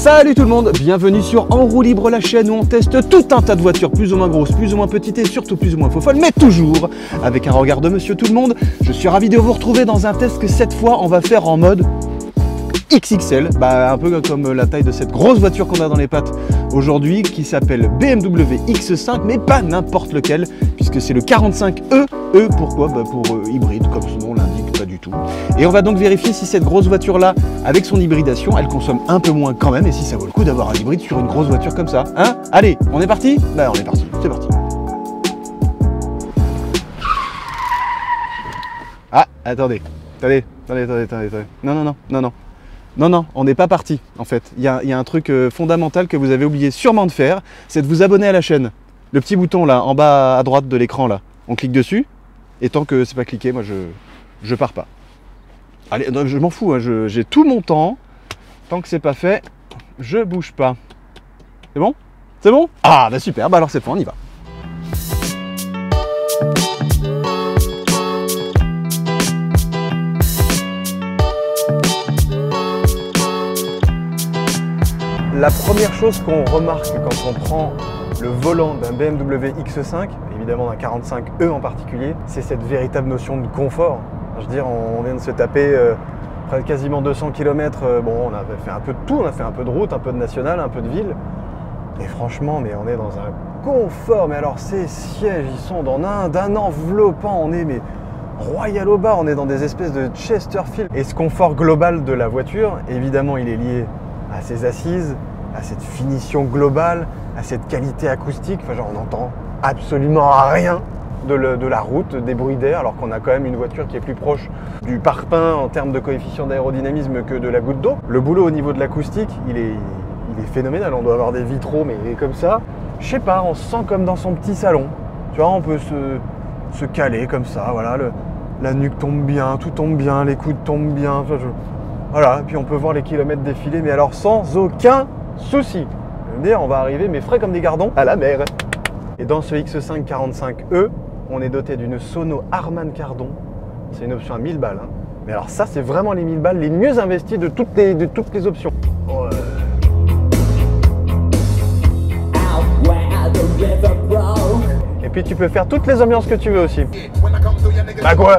Salut tout le monde, bienvenue sur En Roue Libre, la chaîne où on teste tout un tas de voitures plus ou moins grosses, plus ou moins petites et surtout plus ou moins faux-folles, mais toujours avec un regard de monsieur tout le monde. Je suis ravi de vous retrouver dans un test que cette fois on va faire en mode XXL, un peu comme la taille de cette grosse voiture qu'on a dans les pattes aujourd'hui qui s'appelle BMW X5, mais pas n'importe lequel puisque c'est le 45E. Pourquoi? Pour hybride, comme son nom l'indique, pas du tout. Et on va donc vérifier si cette grosse voiture là, avec son hybridation, elle consomme un peu moins quand même, et si ça vaut le coup d'avoir un hybride sur une grosse voiture comme ça. Hein? Allez, on est parti? On est parti, c'est parti. Ah, attendez. Non, on n'est pas parti en fait. Il y a un truc fondamental que vous avez oublié sûrement de faire, c'est de vous abonner à la chaîne. Le petit bouton là, en bas à droite de l'écran là, on clique dessus, et tant que c'est pas cliqué, moi je pars pas. Allez, non, je m'en fous, hein, j'ai tout mon temps. Tant que c'est pas fait, je bouge pas. C'est bon? C'est bon? Ah bah super, alors cette fois on y va. La première chose qu'on remarque quand on prend le volant d'un BMW X5, évidemment d'un 45E en particulier, c'est cette véritable notion de confort. Je veux dire, on vient de se taper quasiment 200 km, bon, on avait fait un peu de tout, on a fait un peu de route, un peu de national, un peu de ville. Et franchement, mais on est dans un confort, mais alors ces sièges, ils sont d'un enveloppant, on est royal au bas, on est dans des espèces de Chesterfield. Et ce confort global de la voiture, évidemment, il est lié à ses assises, à cette finition globale, à cette qualité acoustique. Enfin, genre, on n'entend absolument rien de la route, des bruits d'air, alors qu'on a quand même une voiture qui est plus proche du parpaing en termes de coefficient d'aérodynamisme que de la goutte d'eau. Le boulot au niveau de l'acoustique, il est phénoménal. On doit avoir des vitraux, mais comme ça, je sais pas, on se sent comme dans son petit salon. Tu vois, on peut se caler comme ça, voilà, la nuque tombe bien, tout tombe bien, les coudes tombent bien. Enfin, voilà, et puis on peut voir les kilomètres défiler, mais alors sans aucun souci. Je veux dire, on va arriver, mais frais comme des gardons, à la mer. Et dans ce X5 45E, on est doté d'une sono Harman Kardon. C'est une option à 1000 balles. Hein. Mais alors ça, c'est vraiment les 1000 balles les mieux investies de toutes les options. Oh, Et puis tu peux faire toutes les ambiances que tu veux aussi. Bah quoi?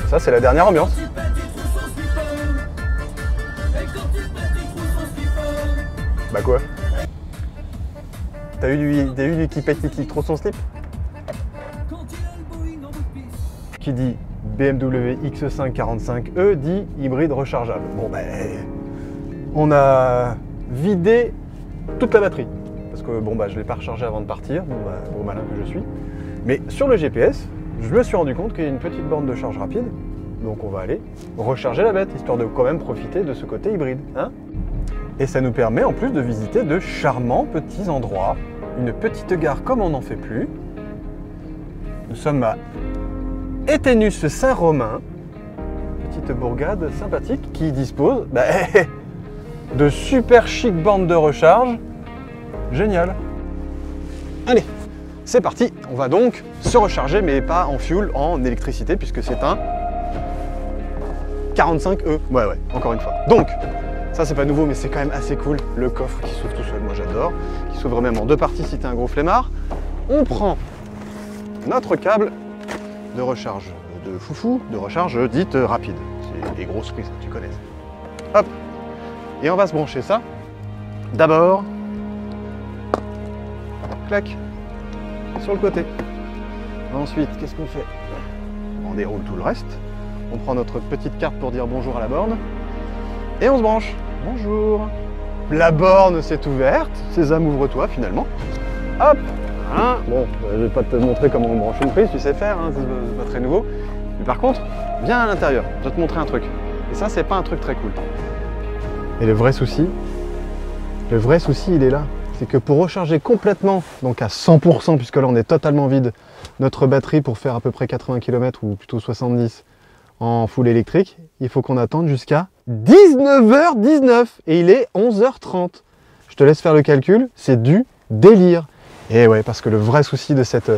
Ça, c'est la dernière ambiance. Bah quoi? T'as eu lui qui pète qui trop son slip? Qui dit BMW X5 45E dit hybride rechargeable. Bon on a vidé toute la batterie. Parce que je l'ai pas rechargé avant de partir, gros malin que je suis. Mais sur le GPS, je me suis rendu compte qu'il y a une petite borne de charge rapide. Donc on va aller recharger la bête, histoire de quand même profiter de ce côté hybride. Hein? Et ça nous permet en plus de visiter de charmants petits endroits, une petite gare comme on n'en fait plus. Nous sommes à Éténus Saint-Romain, petite bourgade sympathique qui dispose de super chic bornes de recharge. Génial. Allez, c'est parti. On va donc se recharger, mais pas en fuel, en électricité, puisque c'est un 45E. Ouais, encore une fois. Donc, ça c'est pas nouveau, mais c'est quand même assez cool. Le coffre qui s'ouvre tout seul, moi j'adore. Qui s'ouvre même en deux parties si t'es un gros flemmard. On prend notre câble de recharge de foufou, de recharge dite rapide. C'est des grosses prises, tu connais. Hop. Et on va se brancher ça. D'abord, clac, sur le côté. Ensuite, qu'est-ce qu'on fait? On déroule tout le reste. On prend notre petite carte pour dire bonjour à la borne. Et on se branche. Bonjour. La borne s'est ouverte. Sésame, ouvre-toi finalement. Hop. Hein, bon, je vais pas te montrer comment on branche une prise, tu sais faire, hein, c'est pas très nouveau. Mais par contre, viens à l'intérieur, je vais te montrer un truc. Et ça, c'est pas un truc très cool. Et le vrai souci, il est là. C'est que pour recharger complètement, donc à 100%, puisque là on est totalement vide, notre batterie pour faire à peu près 80 km ou plutôt 70 en full électrique, il faut qu'on attende jusqu'à 19h19 et il est 11h30. Je te laisse faire le calcul, c'est du délire. Et ouais, parce que le vrai souci de cette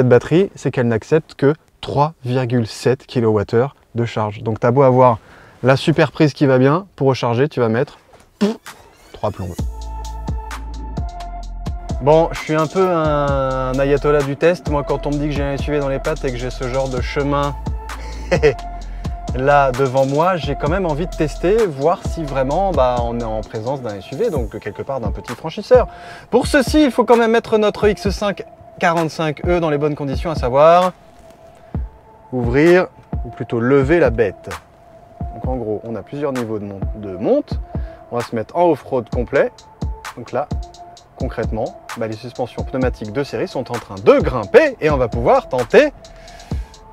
batterie, c'est qu'elle n'accepte que 3,7 kWh de charge. Donc t'as beau avoir La super prise qui va bien, pour recharger, tu vas mettre 3 plombes. Bon, je suis un peu un ayatollah du test. Moi, quand on me dit que j'ai un SUV dans les pattes et que j'ai ce genre de chemin là devant moi, j'ai quand même envie de tester, voir si vraiment on est en présence d'un SUV, donc quelque part d'un petit franchisseur. Pour ceci, il faut quand même mettre notre X5 45e dans les bonnes conditions, à savoir ouvrir, ou plutôt lever la bête. Donc en gros, on a plusieurs niveaux de monte. On va se mettre en off-road complet. Donc là, concrètement, les suspensions pneumatiques de série sont en train de grimper et on va pouvoir tenter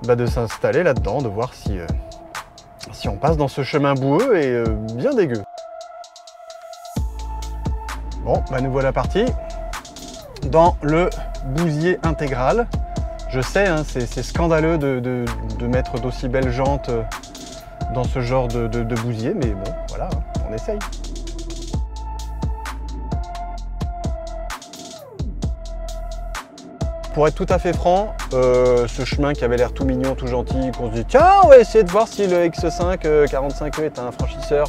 de s'installer là-dedans, de voir si on passe dans ce chemin boueux et bien dégueu. Bon, nous voilà partis dans le bousier intégral. Je sais, hein, c'est scandaleux de mettre d'aussi belles jantes dans ce genre de bousier, mais bon, voilà, on essaye. Pour être tout à fait franc, ce chemin qui avait l'air tout mignon, tout gentil, qu'on se dit tiens, on va essayer de voir si le X5 45e est un franchisseur.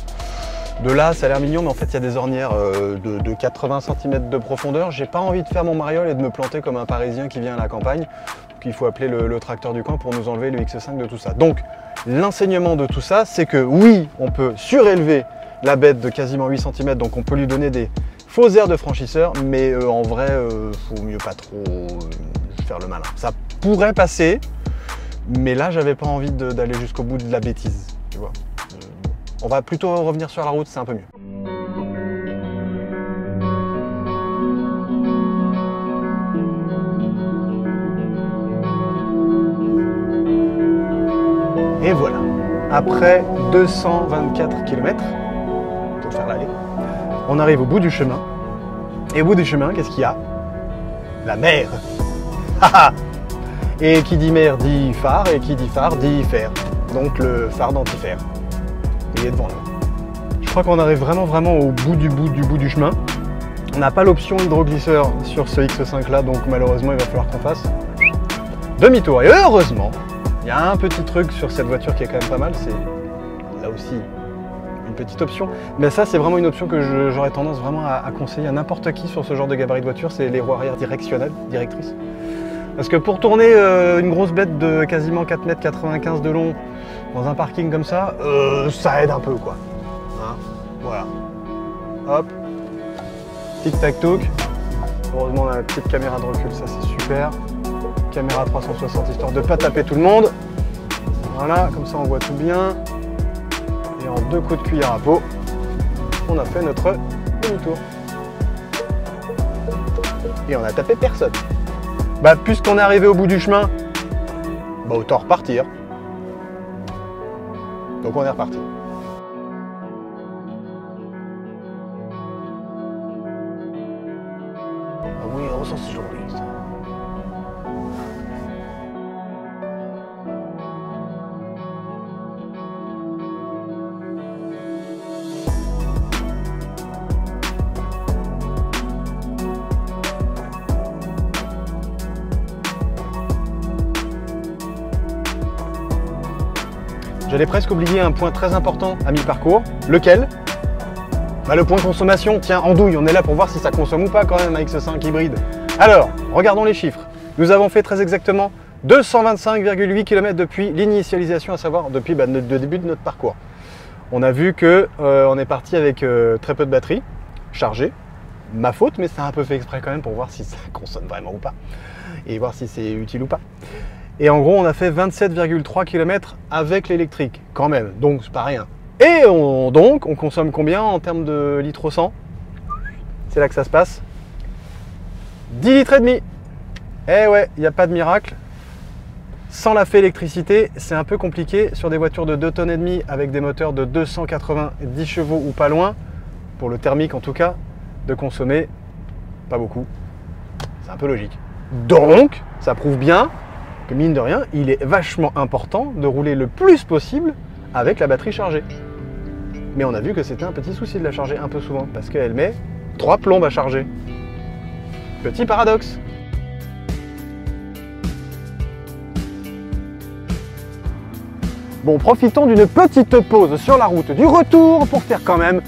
De là, ça a l'air mignon, mais en fait, il y a des ornières de 80 cm de profondeur. J'ai pas envie de faire mon mariole et de me planter comme un Parisien qui vient à la campagne. Donc, il faut appeler le tracteur du coin pour nous enlever le X5 de tout ça. Donc, l'enseignement de tout ça, c'est que oui, on peut surélever la bête de quasiment 8 cm, donc on peut lui donner des faux airs de franchisseur, mais en vrai, faut mieux pas trop faire le malin. Ça pourrait passer, mais là, j'avais pas envie d'aller jusqu'au bout de la bêtise, tu vois. On va plutôt revenir sur la route, c'est un peu mieux. Et voilà, après 224 km, pour faire l'aller, on arrive au bout du chemin. Et au bout du chemin, qu'est-ce qu'il y a? La mer. Et qui dit mer dit phare, et qui dit phare dit fer. Donc le phare d'antifère. Il est devant là. Je crois qu'on arrive vraiment au bout du chemin. On n'a pas l'option hydroglisseur sur ce X5 là, donc malheureusement il va falloir qu'on fasse demi-tour. Et heureusement, il y a un petit truc sur cette voiture qui est quand même pas mal, c'est là aussi une petite option. Mais ça, c'est vraiment une option que j'aurais tendance vraiment à conseiller à n'importe qui sur ce genre de gabarit de voiture, c'est les roues arrière directrices. Parce que pour tourner une grosse bête de quasiment 4,95 m de long dans un parking comme ça, ça aide un peu quoi. Hein, voilà. Hop. Tic-tac-toc. Heureusement on a la petite caméra de recul, ça c'est super. Caméra 360 histoire de ne pas taper tout le monde. Voilà, comme ça on voit tout bien. Et en 2 coups de cuillère à peau, on a fait notre demi-tour. Et on a tapé personne. Puisqu'on est arrivé au bout du chemin, autant repartir. Donc on est reparti. Oui, on s'en souvient. J'allais presque oublier un point très important à mi-parcours. Lequel? Le point consommation. Tiens, andouille, on est là pour voir si ça consomme ou pas quand même avec ce 5 hybride. Alors, regardons les chiffres. Nous avons fait très exactement 225,8 km depuis l'initialisation, à savoir depuis le début de notre parcours. On a vu que on est parti avec très peu de batterie chargée. Ma faute, mais c'est un peu fait exprès quand même pour voir si ça consomme vraiment ou pas. Et voir si c'est utile ou pas. Et en gros, on a fait 27,3 km avec l'électrique, quand même, donc c'est pas rien. Et donc, on consomme combien en termes de litres au 100? C'est là que ça se passe. 10 litres et demi. Eh ouais, il n'y a pas de miracle. Sans la fée électricité, c'est un peu compliqué sur des voitures de 2,5 tonnes avec des moteurs de 290 chevaux ou pas loin, pour le thermique en tout cas, de consommer pas beaucoup. C'est un peu logique. Donc, ça prouve bien que mine de rien, il est vachement important de rouler le plus possible avec la batterie chargée. Mais on a vu que c'était un petit souci de la charger un peu souvent, parce qu'elle met 3 plombes à charger. Petit paradoxe. Bon, profitons d'une petite pause sur la route du retour pour faire quand même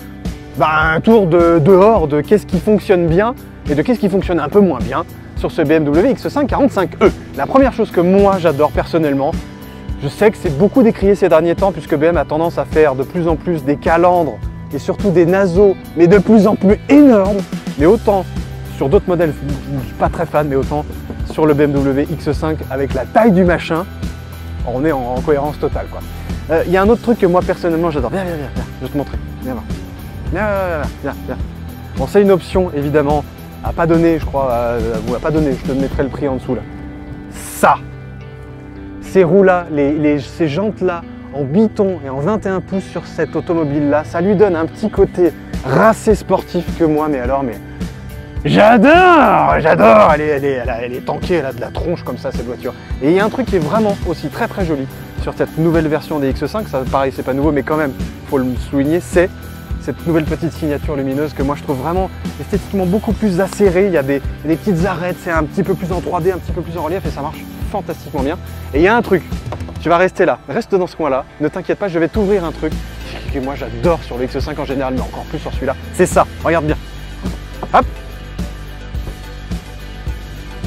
un tour de dehors de qu'est-ce qui fonctionne bien et de qu'est-ce qui fonctionne un peu moins bien sur ce BMW X5 45e. La première chose que moi j'adore personnellement, je sais que c'est beaucoup décrié ces derniers temps puisque BM a tendance à faire de plus en plus des calandres et surtout des naseaux, mais de plus en plus énormes. Mais autant sur d'autres modèles, je ne suis pas très fan, mais autant sur le BMW X5 avec la taille du machin, on est en cohérence totale, quoi. Il y a un autre truc que moi personnellement j'adore. Viens, je vais te montrer. Viens voir. Viens. Bon, c'est une option évidemment à pas donner, je crois, ou à pas donner, je te mettrai le prix en dessous là. Ça, ces roues-là, ces jantes-là en biton et en 21 pouces sur cette automobile-là, ça lui donne un petit côté racé sportif que moi, mais j'adore, elle est tankée, elle a de la tronche comme ça cette voiture. Et il y a un truc qui est vraiment aussi très joli sur cette nouvelle version des X5, ça pareil c'est pas nouveau mais quand même, faut le souligner, c'est cette nouvelle petite signature lumineuse que moi je trouve vraiment esthétiquement beaucoup plus acérée, il y a des petites arêtes, c'est un petit peu plus en 3D, un petit peu plus en relief et ça marche fantastiquement bien. Et il y a un truc, tu vas rester là, reste dans ce coin-là, ne t'inquiète pas, je vais t'ouvrir un truc que moi j'adore sur le X5 en général, mais encore plus sur celui-là, c'est ça, regarde bien. Hop.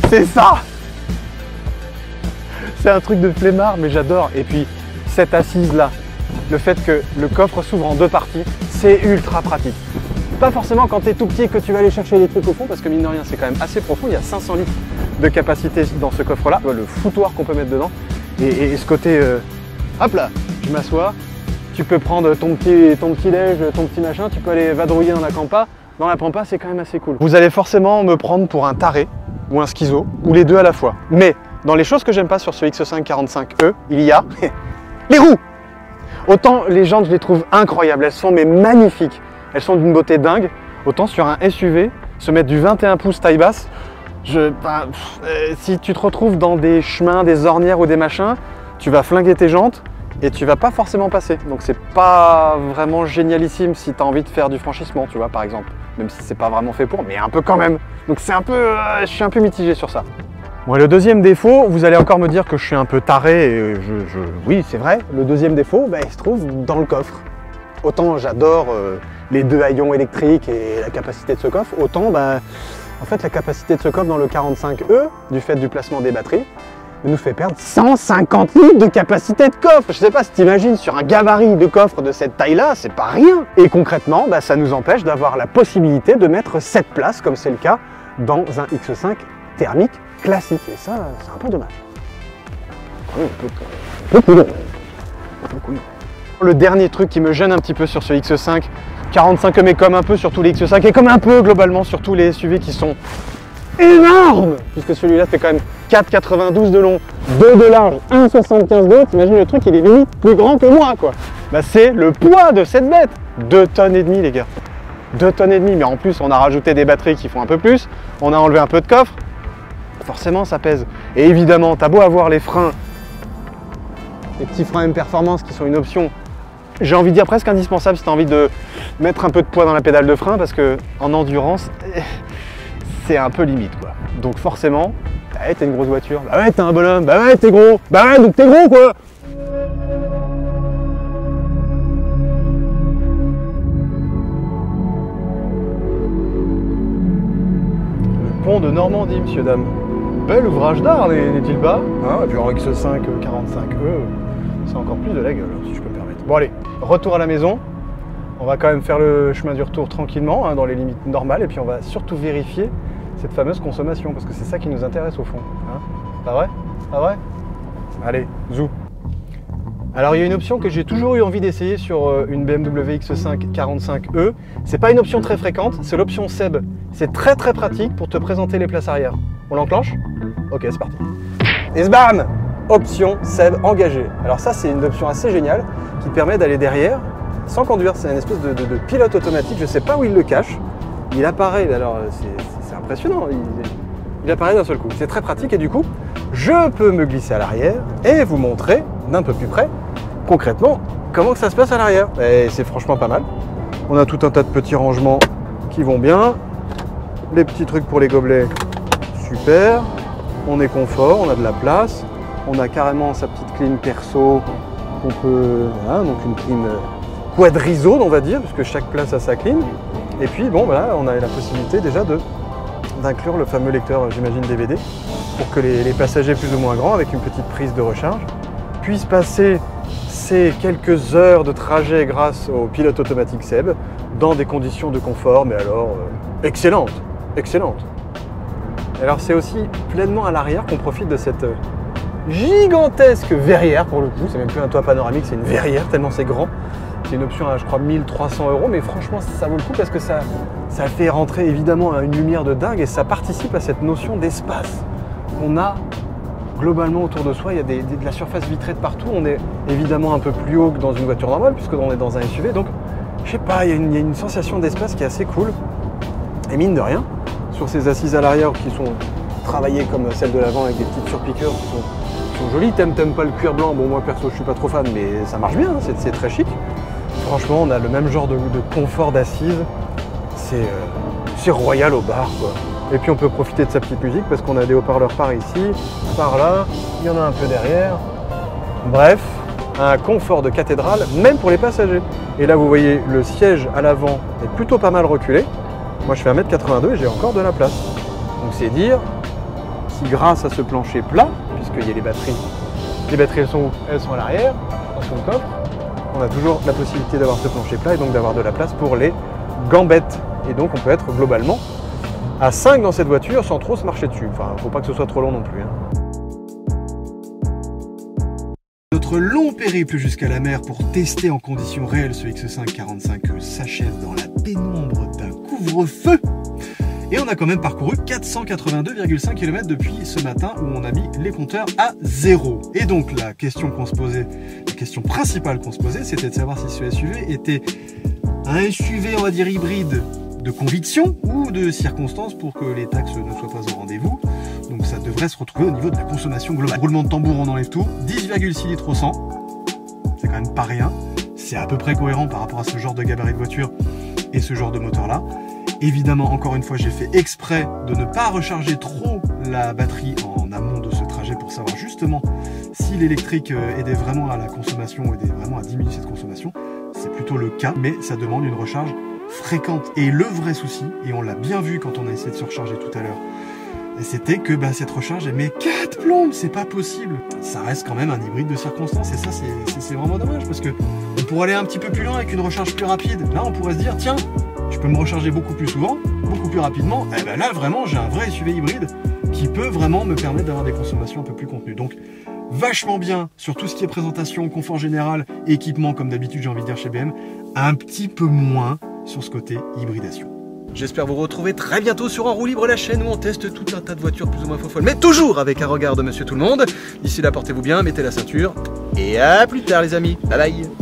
C'est ça. C'est un truc de flemmard, mais j'adore. Et puis, cette assise-là, le fait que le coffre s'ouvre en deux parties, c'est ultra pratique. Pas forcément quand tu es tout petit et que tu vas aller chercher les trucs au fond, parce que mine de rien, c'est quand même assez profond. Il y a 500 litres de capacité dans ce coffre-là. Le foutoir qu'on peut mettre dedans. Et ce côté, hop là, je m'assois. Tu peux prendre ton petit déj, ton petit machin. Tu peux aller vadrouiller dans la pampa. Dans la pampa, c'est quand même assez cool. Vous allez forcément me prendre pour un taré ou un schizo, ou les deux à la fois. Mais dans les choses que j'aime pas sur ce X5 45e, il y a les roues. Autant les jantes, je les trouve incroyables, elles sont mais magnifiques, elles sont d'une beauté dingue. Autant sur un SUV, se mettre du 21 pouces taille basse, si tu te retrouves dans des chemins, des ornières ou des machins, tu vas flinguer tes jantes et tu vas pas forcément passer. Donc c'est pas vraiment génialissime si tu as envie de faire du franchissement, tu vois, par exemple. Même si c'est pas vraiment fait pour, mais un peu quand même. Donc c'est un peu, je suis un peu mitigé sur ça. Bon, le deuxième défaut, vous allez encore me dire que je suis un peu taré, et oui c'est vrai, le deuxième défaut, il se trouve dans le coffre. Autant j'adore les deux haillons électriques et la capacité de ce coffre, autant en fait la capacité de ce coffre dans le 45e, du fait du placement des batteries, nous fait perdre 150 litres de capacité de coffre. Je sais pas si tu imagines, sur un gabarit de coffre de cette taille-là, c'est pas rien. Et concrètement, ça nous empêche d'avoir la possibilité de mettre 7 places, comme c'est le cas dans un X5 thermique classique. Et ça, c'est un peu dommage. Le dernier truc qui me gêne un petit peu sur ce X5 45e, mais comme un peu sur tous les X5, et comme un peu globalement sur tous les SUV qui sont énorme, puisque celui-là fait quand même 4,92 de long, 2 de large, 1,75 de haut. T'imagines le truc, il est limite plus grand que moi, quoi. C'est le poids de cette bête. 2,5 tonnes, les gars. 2,5 tonnes, mais en plus, on a rajouté des batteries qui font un peu plus, on a enlevé un peu de coffre. Forcément, ça pèse. Et évidemment, t'as beau avoir les freins, les petits freins M Performance qui sont une option, j'ai envie de dire presque indispensable si t'as envie de mettre un peu de poids dans la pédale de frein, parce que en endurance, c'est un peu limite, quoi. Donc forcément, t'es une grosse voiture, t'es un bonhomme, t'es gros, donc t'es gros, quoi. Le pont de Normandie, monsieur, dame. Bel ouvrage d'art, n'est-il pas, hein? Et puis en X5 45e, c'est encore plus de la gueule, si je peux me permettre. Bon allez, retour à la maison. On va quand même faire le chemin du retour tranquillement, dans les limites normales, et puis on va surtout vérifier cette fameuse consommation, parce que c'est ça qui nous intéresse au fond. Hein, pas vrai? Pas vrai? Allez, zou. Alors il y a une option que j'ai toujours eu envie d'essayer sur une BMW X5 45e. C'est pas une option très fréquente, c'est l'option SEB. C'est très pratique pour te présenter les places arrière. On l'enclenche? Ok, c'est parti. Et bam! Option SEB engagée. Alors ça, c'est une option assez géniale qui permet d'aller derrière sans conduire. C'est une espèce de pilote automatique, je sais pas où il le cache. Il apparaît, alors c'est impressionnant, il apparaît d'un seul coup. C'est très pratique et du coup, je peux me glisser à l'arrière et vous montrer d'un peu plus près, concrètement, comment que ça se passe à l'arrière. Et c'est franchement pas mal. On a tout un tas de petits rangements qui vont bien. Les petits trucs pour les gobelets, super. On est confort, on a de la place. On a carrément sa petite clim perso qu'on peut, voilà, donc une clim quadri-zone on va dire, puisque chaque place a sa clim. Et puis bon voilà, on a la possibilité déjà d'inclure le fameux lecteur, j'imagine, DVD, pour que les passagers plus ou moins grands, avec une petite prise de recharge, puissent passer ces quelques heures de trajet grâce au pilote automatique Seb dans des conditions de confort, mais alors excellentes, excellentes. Alors c'est aussi pleinement à l'arrière qu'on profite de cette gigantesque verrière pour le coup, c'est même plus un toit panoramique, c'est une verrière tellement c'est grand. C'est une option à je crois 1300 €, mais franchement ça vaut le coup parce que ça fait rentrer évidemment une lumière de dingue et ça participe à cette notion d'espace qu'on a globalement autour de soi. Il y a de la surface vitrée de partout, on est évidemment un peu plus haut que dans une voiture normale puisqu'on est dans un SUV, donc je sais pas, il y a une sensation d'espace qui est assez cool. Et mine de rien, sur ces assises à l'arrière qui sont travaillées comme celles de l'avant avec des petites surpiqûres qui sont jolies. T'aimes pas le cuir blanc, bon moi perso je suis pas trop fan, mais ça marche bien, hein, c'est très chic. Franchement, on a le même genre de confort d'assise, c'est royal au bar quoi. Et puis on peut profiter de sa petite musique parce qu'on a des haut-parleurs par ici, par là, il y en a un peu derrière. Bref, un confort de cathédrale, même pour les passagers. Et là vous voyez, le siège à l'avant est plutôt pas mal reculé. Moi je fais 1m82 et j'ai encore de la place. Donc c'est dire si grâce à ce plancher plat, puisqu'il y a les batteries elles sont où? Elles sont à l'arrière, dans son coffre. On a toujours la possibilité d'avoir ce plancher plat et donc d'avoir de la place pour les gambettes. Et donc on peut être globalement à 5 dans cette voiture sans trop se marcher dessus. Enfin, faut pas que ce soit trop long non plus, hein. Notre long périple jusqu'à la mer pour tester en conditions réelles ce X5 45 s'achève dans la pénombre d'un couvre-feu. Et on a quand même parcouru 482,5 km depuis ce matin où on a mis les compteurs à 0. Et donc la question qu'on se posait, la question principale qu'on se posait, c'était de savoir si ce SUV était un SUV, on va dire, hybride de conviction ou de circonstance pour que les taxes ne soient pas au rendez-vous. Donc ça devrait se retrouver au niveau de la consommation globale. Roulement de tambour, on enlève tout. 10,6 litres au 100. C'est quand même pas rien. C'est à peu près cohérent par rapport à ce genre de gabarit de voiture et ce genre de moteur-là. Évidemment, encore une fois, j'ai fait exprès de ne pas recharger trop la batterie en amont de ce trajet pour savoir justement si l'électrique aidait vraiment à la consommation ou aidait vraiment à diminuer cette consommation. C'est plutôt le cas, mais ça demande une recharge fréquente. Et le vrai souci, et on l'a bien vu quand on a essayé de se recharger tout à l'heure, c'était que cette recharge elle met 4 plombes, c'est pas possible. Ça reste quand même un hybride de circonstance et ça c'est vraiment dommage parce que on pourrait aller un petit peu plus loin avec une recharge plus rapide. Là on pourrait se dire tiens, je peux me recharger beaucoup plus souvent, beaucoup plus rapidement. Et ben là vraiment j'ai un vrai SUV hybride qui peut vraiment me permettre d'avoir des consommations un peu plus contenues. Donc vachement bien sur tout ce qui est présentation, confort général, équipement comme d'habitude j'ai envie de dire chez BM, un petit peu moins sur ce côté hybridation. J'espère vous retrouver très bientôt sur En Roue Libre, la chaîne où on teste tout un tas de voitures plus ou moins folles, mais toujours avec un regard de Monsieur Tout-le-Monde. D'ici là, portez-vous bien, mettez la ceinture, et à plus tard les amis, bye bye.